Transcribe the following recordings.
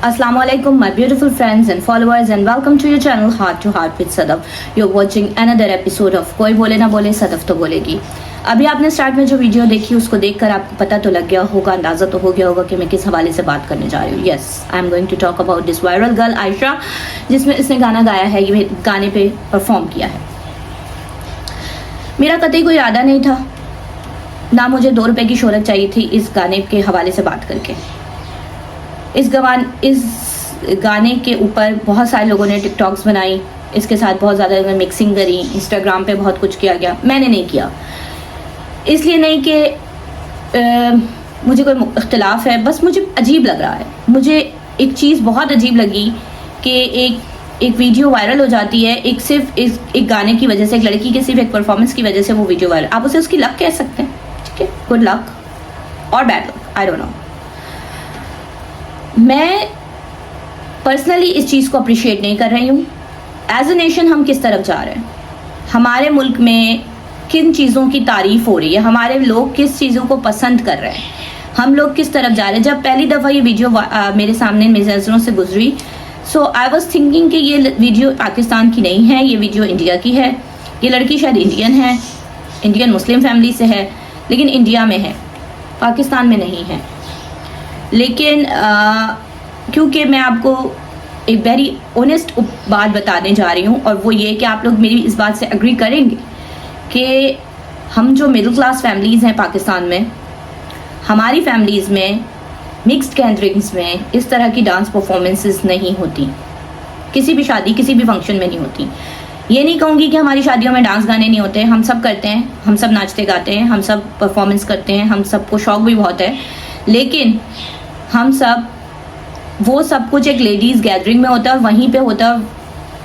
Assalamualaikum my beautiful friends and followers and welcome to your channel Heart to Heart with Sadaf. You're watching another episode of कोई बोले ना बोले सदफ तो बोलेगी। अभी आपने स्टार्ट में जो वीडियो देखी उसको देखकर आपको पता तो लग गया होगा, अंदाज़ा तो हो गया होगा कि मैं किस हवाले से बात करने जा रही हूँ। Yes, I am going to talk about this viral girl Ayesha, जिसमें इसने गाना गाया है, ये गाने पे परफॉर्म किया है। मेरा कतई कोई इरादा नहीं था, ना मुझे 2 रुपए की शोहरत चाहिए थी इस गाने के हवाले से बात करके। इस गाने के ऊपर बहुत सारे लोगों ने टिकटॉक्स बनाई, इसके साथ बहुत ज़्यादा मिक्सिंग करी, इंस्टाग्राम पे बहुत कुछ किया गया। मैंने नहीं किया, इसलिए नहीं कि मुझे कोई इख्तिलाफ है, बस मुझे अजीब लग रहा है। मुझे एक चीज़ बहुत अजीब लगी कि एक वीडियो वायरल हो जाती है एक गाने की वजह से, एक लड़की के सिर्फ एक परफॉर्मेंस की वजह से वो वीडियो वायरल। आप उसे उसकी लक कह सकते हैं, ठीक है, गुड लक और bad luck, I don't know. मैं पर्सनली इस चीज़ को अप्रिशिएट नहीं कर रही हूँ। एज ए नेशन हम किस तरफ जा रहे हैं, हमारे मुल्क में किन चीज़ों की तारीफ हो रही है, हमारे लोग किस चीज़ों को पसंद कर रहे हैं, हम लोग किस तरफ जा रहे हैं। जब पहली दफ़ा ये वीडियो मेरे सामने मेरी नज़रों से गुजरी, सो आई वॉज थिंकिंग कि ये वीडियो पाकिस्तान की नहीं है, ये वीडियो इंडिया की है। ये लड़की शायद इंडियन है, इंडियन मुस्लिम फैमिली से है, लेकिन इंडिया में है, पाकिस्तान में नहीं है। लेकिन क्योंकि मैं आपको एक वेरी ऑनेस्ट बात बताने जा रही हूँ, और वो ये कि आप लोग मेरी इस बात से एग्री करेंगे कि हम जो मिडिल क्लास फैमिलीज़ हैं पाकिस्तान में, हमारी फैमिलीज़ में मिक्स्ड गैदरिंग्स में इस तरह की डांस परफॉर्मेंसेस नहीं होती, किसी भी शादी किसी भी फंक्शन में नहीं होती। ये नहीं कहूँगी कि हमारी शादियों में डांस गाने नहीं होते, हम सब करते हैं, हम सब नाचते गाते हैं, हम सब परफॉर्मेंस करते हैं, हम सबको शौक़ भी बहुत है, लेकिन हम सब वो सब कुछ एक लेडीज़ गैदरिंग में होता है, वहीं पे होता है,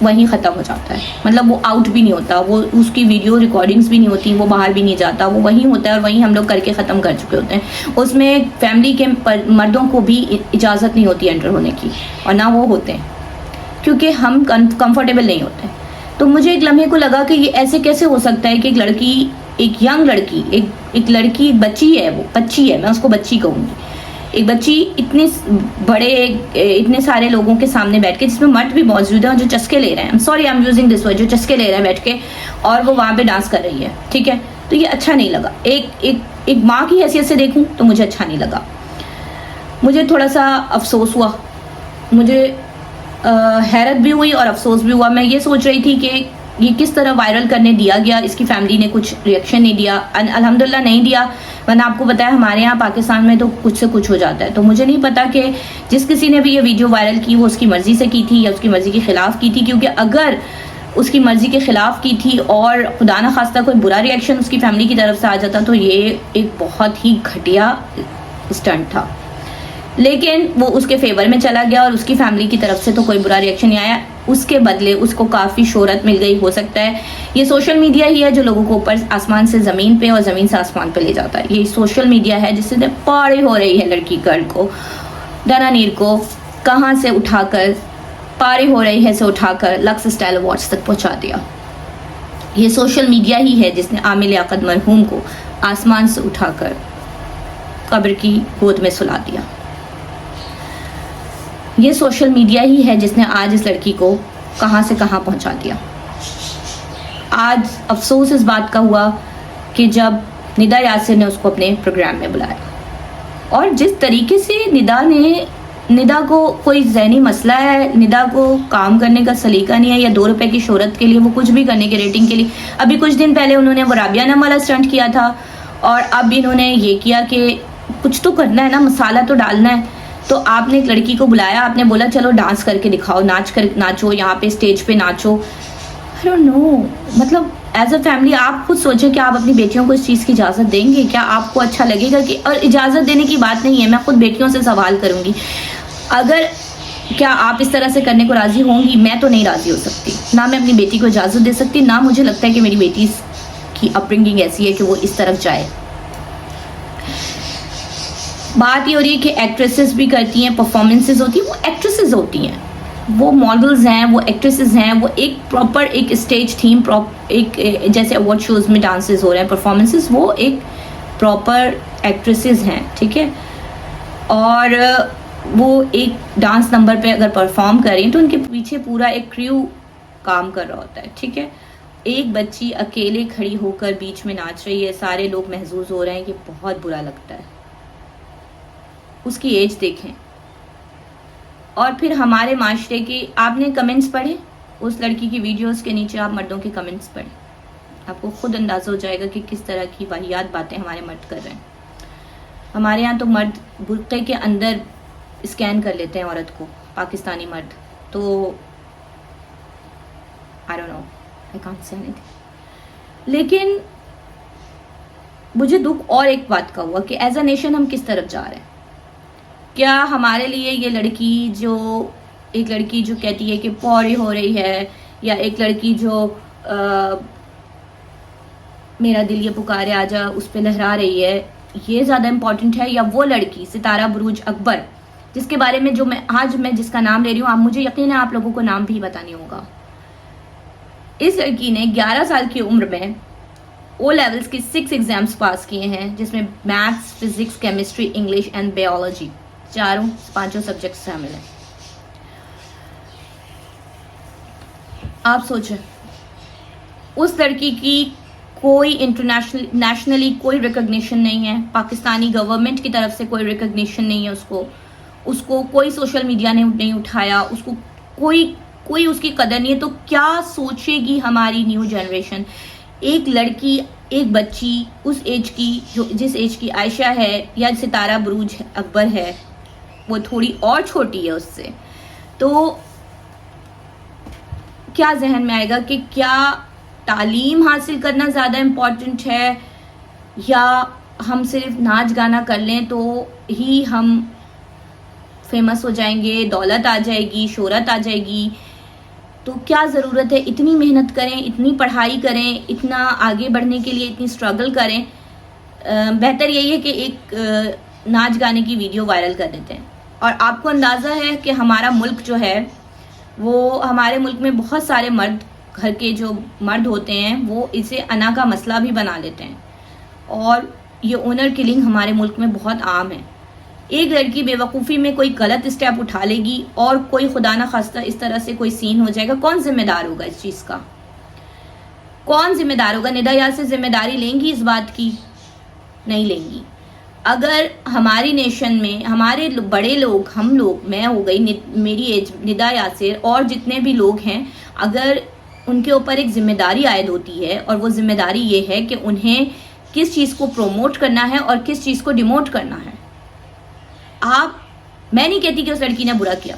वहीं ख़त्म हो जाता है। मतलब वो आउट भी नहीं होता, वो उसकी वीडियो रिकॉर्डिंग्स भी नहीं होती, वो बाहर भी नहीं जाता, वो वहीं होता है और वहीं हम लोग करके ख़त्म कर चुके होते हैं। उसमें फैमिली के मर्दों को भी इजाज़त नहीं होती एंटर होने की, और ना वो होते हैं, क्योंकि हम कंफर्टेबल नहीं होते। तो मुझे एक लम्हे को लगा कि ये ऐसे कैसे हो सकता है कि एक लड़की, एक यंग लड़की, एक लड़की, एक बच्ची है, वो बच्ची है, मैं उसको बच्ची कहूँगी, एक बच्ची इतने सारे लोगों के सामने बैठ के, जिसमें मर्द भी मौजूद है जो चस्के ले रहे हैं, sorry I am using this word, जो चस्के ले रहे हैं बैठ के, और वो वहाँ पे डांस कर रही है, ठीक है। तो ये अच्छा नहीं लगा। एक माँ की हैसियत से देखूँ तो मुझे अच्छा नहीं लगा, मुझे थोड़ा सा अफसोस हुआ, मुझे हैरत भी हुई और अफसोस भी हुआ। मैं ये सोच रही थी कि ये किस तरह वायरल करने दिया गया, इसकी फैमिली ने कुछ रिएक्शन नहीं दिया, अल्हम्दुलिल्लाह नहीं दिया, वरना आपको पता है हमारे यहाँ पाकिस्तान में तो कुछ से कुछ हो जाता है। तो मुझे नहीं पता कि जिस किसी ने भी ये वीडियो वायरल की वो उसकी मर्ज़ी से की थी या उसकी मर्ज़ी के ख़िलाफ़ की थी, क्योंकि अगर उसकी मर्ज़ी के ख़िलाफ़ की थी और खुदा न खास्ता कोई बुरा रिएक्शन उसकी फैमिली की तरफ से आ जाता तो ये एक बहुत ही घटिया स्टंट था। लेकिन वो उसके फेवर में चला गया और उसकी फैमिली की तरफ से तो कोई बुरा रिएक्शन नहीं आया, उसके बदले उसको काफ़ी शोहरत मिल गई। हो सकता है ये सोशल मीडिया ही है जो लोगों को ऊपर आसमान से ज़मीन पे और ज़मीन से आसमान पे ले जाता है। ये सोशल मीडिया है जिससे पारे हो रही है लड़की गर्ल को, दनानीर को कहाँ से उठाकर पारे हो रही है से उठाकर लक्स स्टाइल अवार्ड्स तक पहुँचा दिया। ये सोशल मीडिया ही है जिसने आमिर लियाकत मरहूम को आसमान से उठाकर कब्र की गोद में सुला दिया। ये सोशल मीडिया ही है जिसने आज इस लड़की को कहाँ से कहाँ पहुँचा दिया। आज अफसोस इस बात का हुआ कि जब निदा यासिर ने उसको अपने प्रोग्राम में बुलाया, और जिस तरीके से निदा को कोई ज़हनी मसला है, निदा को काम करने का सलीका नहीं है, या 2 रुपए की शोहरत के लिए वो कुछ भी करने के, रेटिंग के लिए। अभी कुछ दिन पहले उन्होंने वो राबिया नाम वाला स्टंट किया था, और अब इन्होंने ये किया कि कुछ तो करना है ना, मसाला तो डालना है। तो आपने एक लड़की को बुलाया, आपने बोला चलो डांस करके दिखाओ, नाचो, यहाँ पे स्टेज पे नाचो। आई डोंट नो, मतलब एज अ फैमिली आप खुद सोचें कि आप अपनी बेटियों को इस चीज़ की इजाज़त देंगे? क्या आपको अच्छा लगेगा कि, और इजाज़त देने की बात नहीं है, मैं खुद बेटियों से सवाल करूँगी, अगर क्या आप इस तरह से करने को राज़ी होंगी? मैं तो नहीं राज़ी हो सकती, ना मैं अपनी बेटी को इजाज़त दे सकती, ना मुझे लगता है कि मेरी बेटी की अपब्रिंगिंग ऐसी है कि वो इस तरफ जाए। बात ये हो रही है कि एक्ट्रेसेस भी करती हैं, परफॉर्मेंसेस होती हैं, वो एक्ट्रेसेस होती हैं, वो मॉडल्स हैं, वो एक्ट्रेसेस हैं, वो एक प्रॉपर एक स्टेज थीम, एक जैसे अवार्ड शोज़ में डांसेस हो रहे हैं, परफॉर्मेंसेस, वो एक प्रॉपर एक्ट्रेसेस हैं, ठीक है। और वो एक डांस नंबर पे अगर परफॉर्म करें तो उनके पीछे पूरा एक क्रू काम कर रहा होता है, ठीक है। एक बच्ची अकेले खड़ी होकर बीच में नाच रही है, सारे लोग महसूस हो रहे हैं कि बहुत बुरा लगता है। उसकी एज देखें। और फिर हमारे माशरे के, आपने कमेंट्स पढ़े उस लड़की की वीडियोस के नीचे, आप मर्दों के कमेंट्स पढ़ें, आपको खुद अंदाजा हो जाएगा कि किस तरह की वाहियात बातें हमारे मर्द कर रहे हैं। हमारे यहाँ तो मर्द बुर्के के अंदर स्कैन कर लेते हैं औरत को, पाकिस्तानी मर्द। तो I don't know, I can't say anything. लेकिन मुझे दुख और एक बात का हुआ कि एज अ नेशन हम किस तरफ जा रहे हैं। क्या हमारे लिए ये लड़की, जो एक लड़की जो कहती है कि पौड़ी हो रही है, या एक लड़की जो मेरा दिल ये पुकारे आजा उस पर लहरा रही है, ये ज़्यादा इम्पॉर्टेंट है, या वो लड़की सितारा बुरूज अकबर जिसके बारे में जो मैं जिसका नाम ले रही हूँ, आप मुझे यकीन है आप लोगों को नाम भी पता नहीं होगा। इस लड़की ने 11 साल की उम्र में ओ लेवल्स के 6 एग्जाम्स पास किए हैं, जिसमें maths, physics, chemistry, English and biology, 5 subject शामिल हैं। आप सोचें, उस लड़की की कोई नेशनली कोई रिकॉग्निशन नहीं है, पाकिस्तानी गवर्नमेंट की तरफ से कोई रिकॉग्निशन नहीं है उसको कोई सोशल मीडिया ने नहीं उठाया, उसको कोई उसकी कदर नहीं है। तो क्या सोचेगी हमारी न्यू जनरेशन? एक लड़की, एक बच्ची उस एज की, जिस एज की आयशा है या सितारा बुरूज अकबर है, वो थोड़ी और छोटी है उससे, तो क्या जहन में आएगा कि क्या तालीम हासिल करना ज़्यादा इम्पॉर्टेंट है, या हम सिर्फ नाच गाना कर लें तो ही हम फेमस हो जाएंगे, दौलत आ जाएगी, शोहरत आ जाएगी। तो क्या ज़रूरत है इतनी मेहनत करें, इतनी पढ़ाई करें, इतना आगे बढ़ने के लिए इतनी स्ट्रगल करें? बेहतर यही है कि एक नाच गाने की वीडियो वायरल कर देते हैं। और आपको अंदाज़ा है कि हमारा मुल्क जो है, वो हमारे मुल्क में बहुत सारे मर्द, घर के जो मर्द होते हैं, वो इसे अना का मसला भी बना लेते हैं, और ये ओनर किलिंग हमारे मुल्क में बहुत आम है। एक लड़की बेवकूफ़ी में कोई गलत स्टेप उठा लेगी और कोई खुदा ना खास्ता इस तरह से कोई सीन हो जाएगा, कौन जिम्मेदार होगा इस चीज़ का? कौन जिम्मेदार होगा? निदा यासिर जिम्मेदारी लेंगी इस बात की? नहीं लेंगी। अगर हमारी नेशन में हमारे बड़े लोग, हम लोग, मैं हो गई, मेरी एज, निदा यासिर और जितने भी लोग हैं, अगर उनके ऊपर एक जिम्मेदारी आयद होती है, और वो जिम्मेदारी ये है कि उन्हें किस चीज़ को प्रोमोट करना है और किस चीज़ को डिमोट करना है। मैं नहीं कहती कि उस लड़की ने बुरा किया,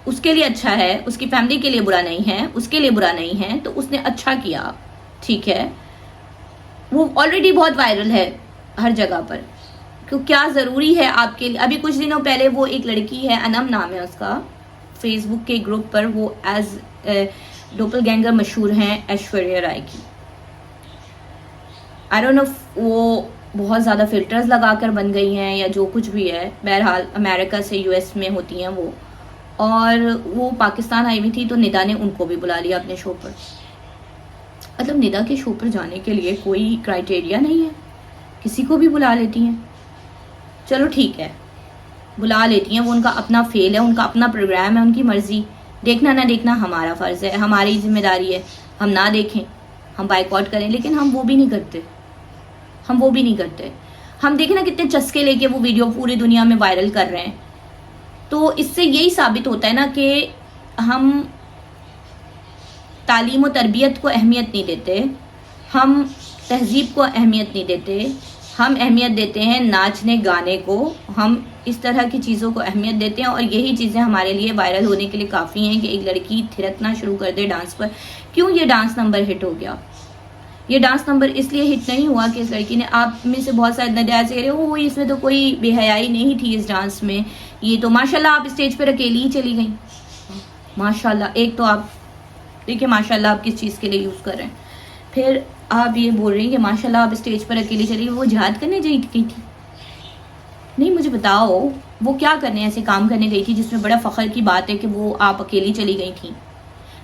उसके लिए अच्छा है, उसकी फैमिली के लिए बुरा नहीं है, उसके लिए बुरा नहीं है, तो उसने अच्छा किया, ठीक है। वो ऑलरेडी बहुत वायरल है हर जगह पर, क्यों क्या ज़रूरी है आपके लिए? अभी कुछ दिनों पहले वो एक लड़की है, अनम नाम है उसका, फेसबुक के ग्रुप पर वो एज डोपलगैंगर मशहूर हैं ऐश्वर्या राय की। आई डोंट नो वो बहुत ज़्यादा फिल्टर्स लगाकर बन गई हैं या जो कुछ भी है, बहरहाल अमेरिका से यूएस में होती हैं वो, और वो पाकिस्तान आई हुई थी, तो निदा ने उनको भी बुला लिया अपने शो पर। मतलब निदा के शो पर जाने के लिए कोई क्राइटेरिया नहीं है, किसी को भी बुला लेती हैं। चलो ठीक है, बुला लेती हैं, वो उनका अपना फेल है, उनका अपना प्रोग्राम है, उनकी मर्जी। देखना ना देखना हमारा फ़र्ज़ है, हमारी जिम्मेदारी है, हम ना देखें, हम बाइकआउट करें, लेकिन हम वो भी नहीं करते। हम देखें ना कितने चस्के लेके वो वीडियो पूरी दुनिया में वायरल कर रहे हैं। तो इससे यही साबित होता है ना कि हम तालीम और तरबियत को अहमियत नहीं देते, हम तहजीब को अहमियत नहीं देते, हम अहमियत देते हैं नाचने गाने को, हम इस तरह की चीज़ों को अहमियत देते हैं। और यही चीज़ें हमारे लिए वायरल होने के लिए काफ़ी हैं कि एक लड़की थिरकना शुरू कर दे डांस पर। क्यों ये डांस नंबर हिट हो गया? ये डांस नंबर इसलिए हिट नहीं हुआ कि इस लड़की ने, आप में से बहुत सारे नजायज़ कह रहे हो इसमें तो कोई बेहयाई नहीं थी इस डांस में, ये तो माशाल्लाह आप स्टेज पर अकेली ही चली गई। माशाल्लाह, एक तो आप देखिए माशाल्लाह आप किस चीज़ के लिए यूज़ कर रहे हैं, फिर आप ये बोल रही हैं कि माशाल्लाह आप स्टेज पर अकेली चली गई। वो जिहाद करने गई थी? नहीं, मुझे बताओ वो क्या करने, ऐसे काम करने गई थी जिसमें बड़ा फ़ख्र की बात है कि वो आप अकेली चली गई थी।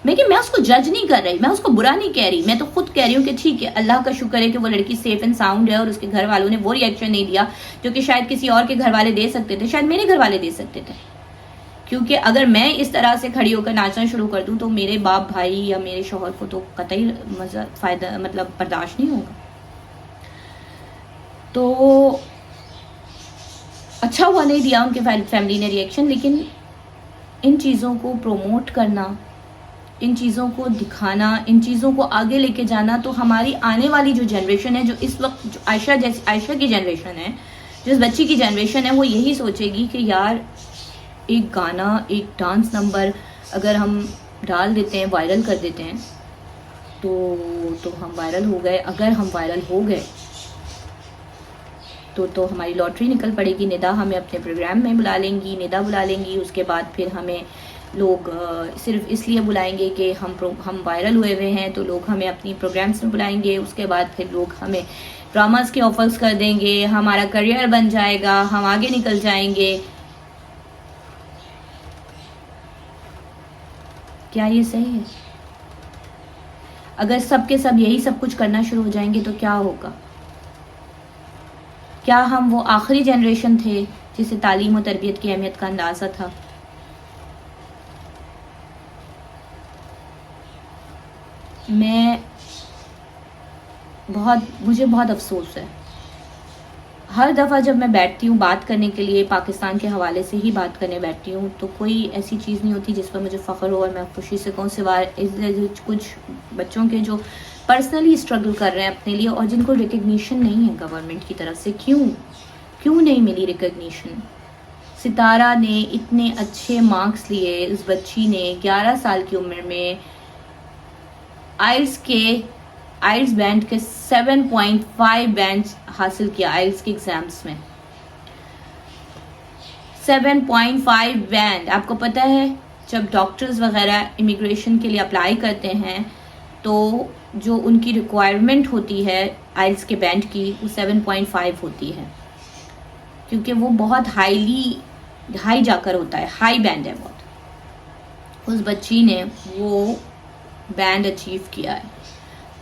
मैं उसको जज नहीं कर रही, मैं उसको बुरा नहीं कह रही, मैं तो खुद कह रही हूँ कि ठीक है, अल्लाह का शुक्र है कि वो लड़की सेफ एंड साउंड है और उसके घर वालों ने वो रिएक्शन नहीं दिया जो कि शायद किसी और के घर वाले दे सकते थे, शायद मेरे घर वाले दे सकते थे। क्योंकि अगर मैं इस तरह से खड़ी होकर नाचना शुरू कर दूं तो मेरे बाप भाई या मेरे शौहर को तो कतई मज़ा फ़ायदा मतलब बर्दाश्त नहीं होगा। तो अच्छा हुआ नहीं दिया उनके फैमिली ने रिएक्शन, लेकिन इन चीज़ों को प्रमोट करना, इन चीज़ों को दिखाना, इन चीज़ों को आगे लेके जाना, तो हमारी आने वाली जो जनरेशन है, जो इस वक्त जो आयशा की जनरेशन है, जिस बच्ची की जनरेशन है, वो यही सोचेगी कि यार एक गाना, एक डांस नंबर अगर हम डाल देते हैं, वायरल कर देते हैं तो हम वायरल हो गए। अगर हम वायरल हो गए तो हमारी लॉटरी निकल पड़ेगी। निदा हमें अपने प्रोग्राम में बुला लेंगी, निदा बुला लेंगी, उसके बाद फिर हमें लोग सिर्फ इसलिए बुलाएंगे कि हम वायरल हुए हुए हैं, तो लोग हमें अपनी प्रोग्राम्स में बुलाएंगे। उसके बाद फिर लोग हमें ड्रामास के ऑफर्स कर देंगे, हमारा करियर बन जाएगा, हम आगे निकल जाएंगे। क्या ये सही है? अगर सब के सब यही सब कुछ करना शुरू हो जाएंगे तो क्या होगा? क्या हम वो आखिरी जनरेशन थे जिसे तालीम और तरबियत की अहमियत का अंदाज़ा था? मुझे बहुत अफसोस है। हर दफ़ा जब मैं बैठती हूँ बात करने के लिए, पाकिस्तान के हवाले से ही बात करने बैठती हूँ, तो कोई ऐसी चीज़ नहीं होती जिस पर मुझे फ़ख्र हो और मैं खुशी से कहूँ, सिवाय कुछ बच्चों के जो पर्सनली स्ट्रगल कर रहे हैं अपने लिए और जिनको रिकग्निशन नहीं है गवर्नमेंट की तरफ से। क्यों नहीं मिली रिकग्निशन? सितारा ने इतने अच्छे मार्क्स लिए, इस बच्ची ने 11 साल की उम्र में आइल्स बैंड के 7.5 बैंड हासिल किया। आइल्स के एग्जाम्स में 7.5 बैंड। आपको पता है जब डॉक्टर्स वगैरह इमिग्रेशन के लिए अप्लाई करते हैं तो जो उनकी रिक्वायरमेंट होती है आइल्स के बैंड की, वो 7.5 होती है, क्योंकि वो बहुत हाई जाकर होता है, हाई बैंड है बहुत। उस बच्ची ने वो बैंड अचीव किया है।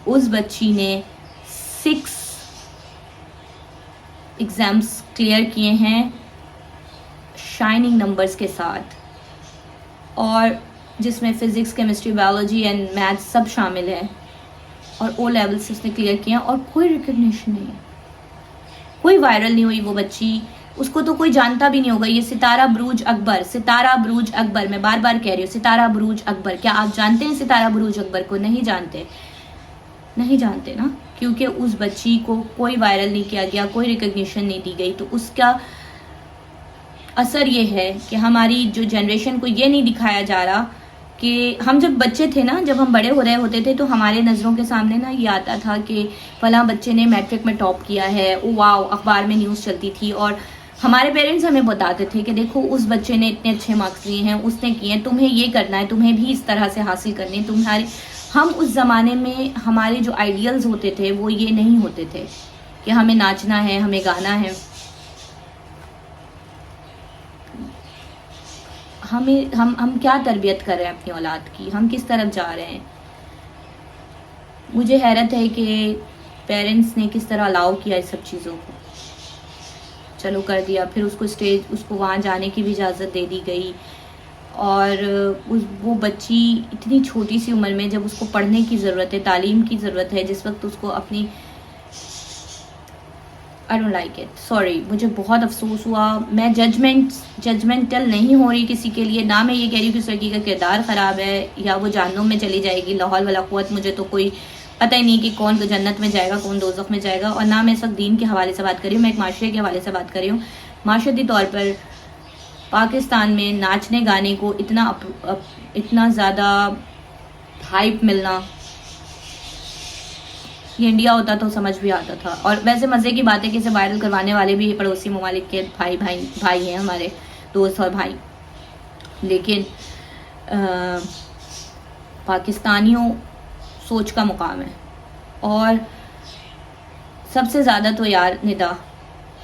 उस बच्ची ने 6 एग्ज़ाम्स क्लियर किए हैं शाइनिंग नंबर्स के साथ, और जिसमें physics, chemistry, biology and maths सब शामिल है, और ओ लेवल्स उसने क्लियर किए हैं और कोई रिकग्निशन नहीं है, कोई वायरल नहीं हुई वो बच्ची। उसको तो कोई जानता भी नहीं होगा। ये सितारा बुरूज अकबर, मैं बार बार कह रही हूँ, सितारा बुरूज अकबर। क्या आप जानते हैं सितारा बुरूज अकबर को? नहीं जानते ना, क्योंकि उस बच्ची को कोई वायरल नहीं किया गया, कोई रिकग्निशन नहीं दी गई। तो उसका असर ये है कि हमारी जो जनरेशन को ये नहीं दिखाया जा रहा कि हम जब बच्चे थे ना, जब हम बड़े हो रहे होते थे, तो हमारे नज़रों के सामने ना ये आता था कि फलां बच्चे ने मैट्रिक में टॉप किया है, ओ वाओ, अखबार में न्यूज़ चलती थी, और हमारे पेरेंट्स हमें बताते थे कि देखो उस बच्चे ने इतने अच्छे मार्क्स लिए हैं, उसने किए हैं, तुम्हें ये करना है, तुम्हें भी इस तरह से हासिल करने हैं, तुम्हारे। हम उस ज़माने में हमारे जो आइडियल्स होते थे वो ये नहीं होते थे कि हमें नाचना है, हमें गाना है। हम क्या तरबियत कर रहे हैं अपनी औलाद की? हम किस तरफ जा रहे हैं? मुझे हैरत है कि पेरेंट्स ने किस तरह अलाउ किया इस सब चीज़ों को। चलो कर दिया, फिर उसको वहाँ जाने की भी इजाज़त दे दी गई, और वो बच्ची इतनी छोटी सी उम्र में, जब उसको पढ़ने की ज़रूरत है, तालीम की ज़रूरत है, जिस वक्त उसको अपनी I don't like it, sorry, मुझे बहुत अफसोस हुआ। मैं जजमेंटल नहीं हो रही किसी के लिए, ना मैं ये कह रही हूँ कि उस लड़की का किरदार ख़राब है या वो जहन्नुम में चली जाएगी, लाहौल वाला क़ुव्वत। मुझे तो कोई पता ही नहीं कि कौन जन्नत में जाएगा, कौन दोज़ख में जाएगा। और ना मैं इस वक्त दीन के हवाले से बात कर रही हूँ, मैं एक माशरे के हवाले से बात कर रही हूँ। माशरती तौर पर पाकिस्तान में नाचने गाने को इतना ज़्यादा हाइप मिलना, ये इंडिया होता तो समझ भी आता था। और वैसे मज़े की बात है कि इसे वायरल करवाने वाले भी पड़ोसी ममालिक के भाई हैं, हमारे दोस्त और भाई। लेकिन पाकिस्तानियों सोच का मुकाम है। और सबसे ज़्यादा तो यार निदा,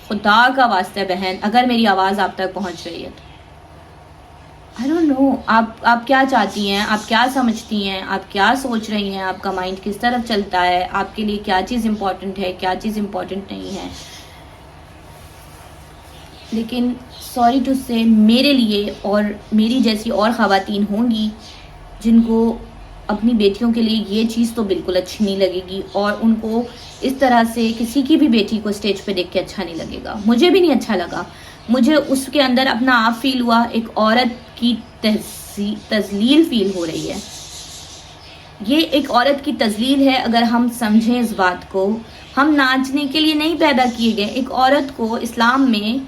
खुदा का वास्ते बहन, अगर मेरी आवाज़ आप तक पहुंच रही है तो आई डोंट नो आप क्या चाहती हैं, आप क्या समझती हैं, आप क्या सोच रही हैं, आपका माइंड किस तरफ चलता है, आपके लिए क्या चीज़ इम्पोर्टेंट है, क्या चीज़ इम्पोर्टेंट नहीं है। लेकिन सॉरी टू से मेरे लिए और मेरी जैसी और ख़वातीन होंगी जिनको अपनी बेटियों के लिए ये चीज़ तो बिल्कुल अच्छी नहीं लगेगी, और उनको इस तरह से किसी की भी बेटी को स्टेज पे देख के अच्छा नहीं लगेगा। मुझे भी नहीं अच्छा लगा। मुझे उसके अंदर अपना आप फील हुआ, एक औरत की तजलील फील हो रही है। ये एक औरत की तजलील है अगर हम समझें इस बात को। हम नाचने के लिए नहीं पैदा किए गए। एक औरत को इस्लाम में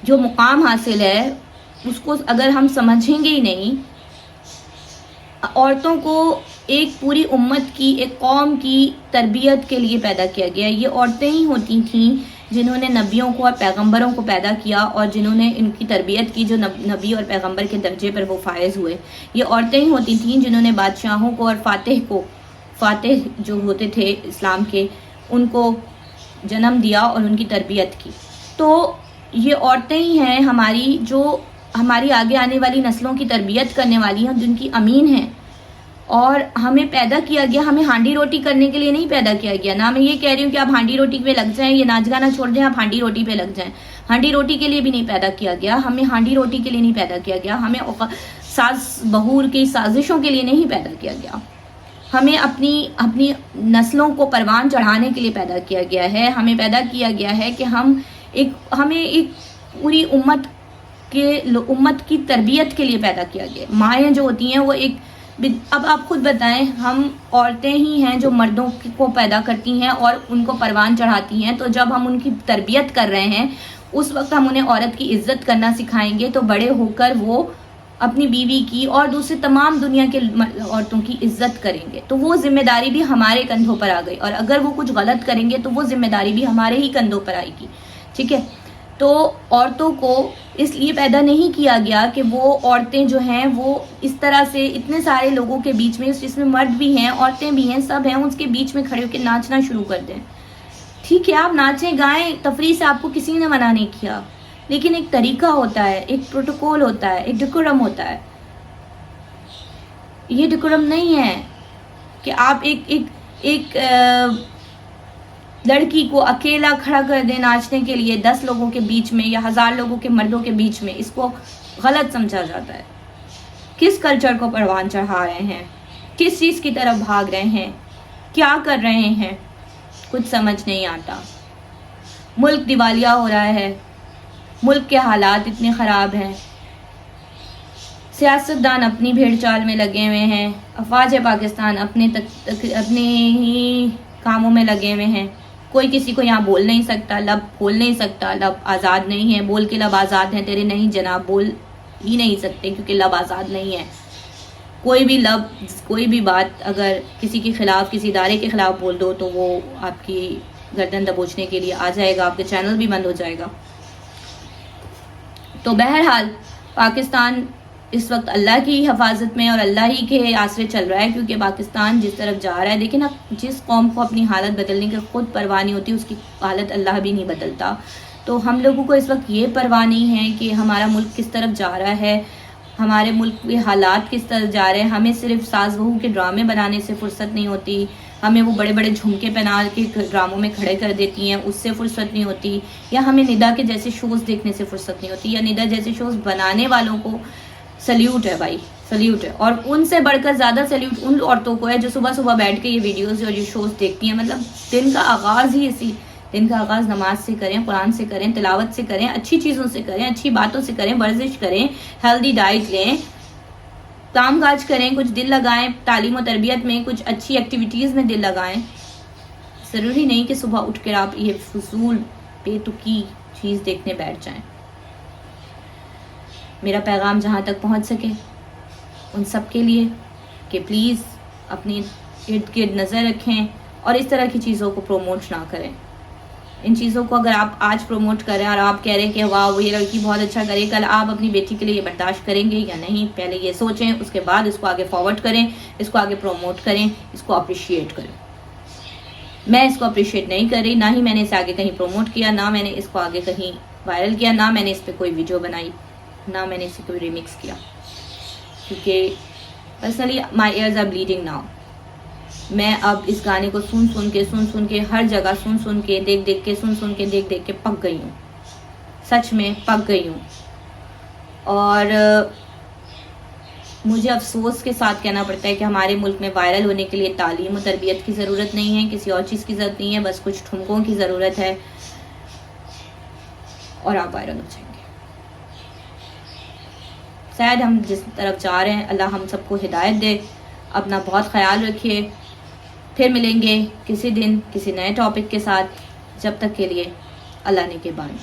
जो मुकाम हासिल है उसको अगर हम समझेंगे ही नहीं, औरतों को एक पूरी उम्मत की, एक कौम की तरबियत के लिए पैदा किया गया। ये औरतें ही होती थीं जिन्होंने नबियों को और पैगंबरों को पैदा किया और जिन्होंने इनकी तरबियत की, जो नबी और पैगंबर के दर्जे पर वो फायज हुए। ये औरतें ही होती थीं जिन्होंने बादशाहों को और फातेह जो होते थे इस्लाम के, उनको जन्म दिया और उनकी तरबियत की। तो ये औरतें ही हैं हमारी, जो हमारी आगे आने वाली नस्लों की तरबियत करने वाली हैं, जिनकी अमीन हैं। और हमें पैदा किया गया, हमें हांडी रोटी करने के लिए नहीं पैदा किया गया। ना मैं ये कह रही हूँ कि आप हांडी रोटी पे लग जाएं, ये नाच गाना छोड़ दें, आप हांडी रोटी पे लग जाएं। हांडी रोटी के लिए भी नहीं पैदा किया गया। हमें हांडी रोटी के लिए नहीं पैदा किया गया। हमें सास बहू की साजिशों के लिए नहीं पैदा किया गया। हमें अपनी नस्लों को परवान चढ़ाने के लिए पैदा किया गया है। हमें पैदा किया गया है कि हमें एक पूरी उम्मत की तरबियत के लिए पैदा किया गया। माएँ जो होती हैं वो अब आप खुद बताएं, हम औरतें ही हैं जो मर्दों को पैदा करती हैं और उनको परवान चढ़ाती हैं। तो जब हम उनकी तरबियत कर रहे हैं उस वक्त हम उन्हें औरत की इज्जत करना सिखाएंगे तो बड़े होकर वो अपनी बीवी की और दूसरी तमाम दुनिया के औरतों की इज्जत करेंगे। तो वो जिम्मेदारी भी हमारे कंधों पर आ गई, और अगर वो कुछ गलत करेंगे तो वो जिम्मेदारी भी हमारे ही कंधों पर आएगी। ठीक है, तो औरतों को इसलिए पैदा नहीं किया गया कि वो औरतें जो हैं वो इस तरह से इतने सारे लोगों के बीच में, जिसमें मर्द भी हैं, औरतें भी हैं, सब हैं, उसके बीच में खड़े होकर नाचना शुरू कर दें। ठीक है, आप नाचें गाएं, तफरीह से आपको किसी ने मना नहीं किया, लेकिन एक तरीका होता है, एक प्रोटोकॉल होता है, एक डेकोरम होता है। ये डेकोरम नहीं है कि आप एक लड़की को अकेला खड़ा कर दें नाचने के लिए 10 लोगों के बीच में या 1000 लोगों के मर्दों के बीच में। इसको गलत समझा जाता है। किस कल्चर को परवान चढ़ा रहे हैं, किस चीज़ की तरफ भाग रहे हैं, क्या कर रहे हैं, कुछ समझ नहीं आता। मुल्क दिवालिया हो रहा है, मुल्क के हालात इतने ख़राब हैं, सियासतदान अपनी भेड़ चाल में लगे हुए हैं, अफवाज पाकिस्तान अपने ही कामों में लगे हुए हैं। कोई किसी को यहाँ बोल नहीं सकता, लब खोल नहीं सकता, लब आज़ाद नहीं है। बोल के लब आज़ाद हैं तेरे, नहीं जनाब, बोल ही नहीं सकते क्योंकि लब आज़ाद नहीं है। कोई भी बात अगर किसी के ख़िलाफ़, किसी इदारे के ख़िलाफ़ बोल दो तो वो आपकी गर्दन दबोचने के लिए आ जाएगा, आपके चैनल भी बंद हो जाएगा। तो बहरहाल पाकिस्तान इस वक्त अल्लाह की हिफाजत में और अल्लाह ही के आसरे चल रहा है, क्योंकि पाकिस्तान जिस तरफ जा रहा है, लेकिन अब जिस कौम को अपनी हालत बदलने की खुद परवाह नहीं होती उसकी हालत अल्लाह भी नहीं बदलता। तो हम लोगों को इस वक्त ये परवाह नहीं है कि हमारा मुल्क किस तरफ जा रहा है, हमारे मुल्क के हालात किस तरफ जा रहे हैं। हमें सिर्फ सास बहू के ड्रामे बनाने से फुर्सत नहीं होती, हमें वो बड़े बड़े झुमके पहना के ड्रामों में खड़े कर देती हैं, उससे फुर्सत नहीं होती, या हमें निदा के जैसे शोज़ देखने से फुर्सत नहीं होती, या निदा जैसे शोज़ बनाने वालों को सल्यूट है भाई, सल्यूट है। और उनसे बढ़कर ज़्यादा सल्यूट उन औरतों को है जो सुबह सुबह बैठ के ये वीडियोस और ये शोज़ देखती हैं। मतलब दिन का आगाज़ ही दिन का आगाज़ नमाज से करें, कुरान से करें, तिलावत से करें, अच्छी चीज़ों से करें, अच्छी बातों से करें, वर्जिश करें, हेल्दी डाइट लें, काम काज करें, कुछ दिल लगाएं, तालीम और तरबियत में कुछ अच्छी एक्टिविटीज़ में दिल लगाएं। ज़रूरी नहीं कि सुबह उठ कर आप ये फजूल बेतुकी चीज़ देखने बैठ जाएं। मेरा पैगाम जहाँ तक पहुँच सके उन सब के लिए कि प्लीज़ अपनी इर्द गिर्द नज़र रखें और इस तरह की चीज़ों को प्रमोट ना करें। इन चीज़ों को अगर आप आज प्रमोट करें और आप कह रहे हैं कि वाह वो ये लड़की बहुत अच्छा करे, कल आप अपनी बेटी के लिए ये बर्दाश्त करेंगे या नहीं, पहले ये सोचें, उसके बाद इसको आगे फॉरवर्ड करें, इसको आगे प्रमोट करें, इसको अप्रिशिएट करें। मैं इसको अप्रिशिएट नहीं कर रही, ना ही मैंने इसे आगे कहीं प्रमोट किया, ना मैंने इसको आगे कहीं वायरल किया, ना मैंने इस पर कोई वीडियो बनाई, ना मैंने इसे कोई रिमिक्स किया, क्योंकि personally my ears are bleeding now. मैं अब इस गाने को सुन सुन के हर जगह सुन के देख देख के सुन के देख देख के पक गई हूँ। सच में पक गई हूँ। और मुझे अफसोस के साथ कहना पड़ता है कि हमारे मुल्क में वायरल होने के लिए तालीम और तरबियत की ज़रूरत नहीं है, किसी और चीज़ की ज़रूरत नहीं है, बस कुछ ठुमकों की ज़रूरत है और आप वायरल हो जाएंगे। शायद हम जिस तरफ जा रहे हैं, अल्लाह हम सबको हिदायत दे। अपना बहुत ख्याल रखिए। फिर मिलेंगे किसी दिन किसी नए टॉपिक के साथ। जब तक के लिए अल्लाह ने के बानी।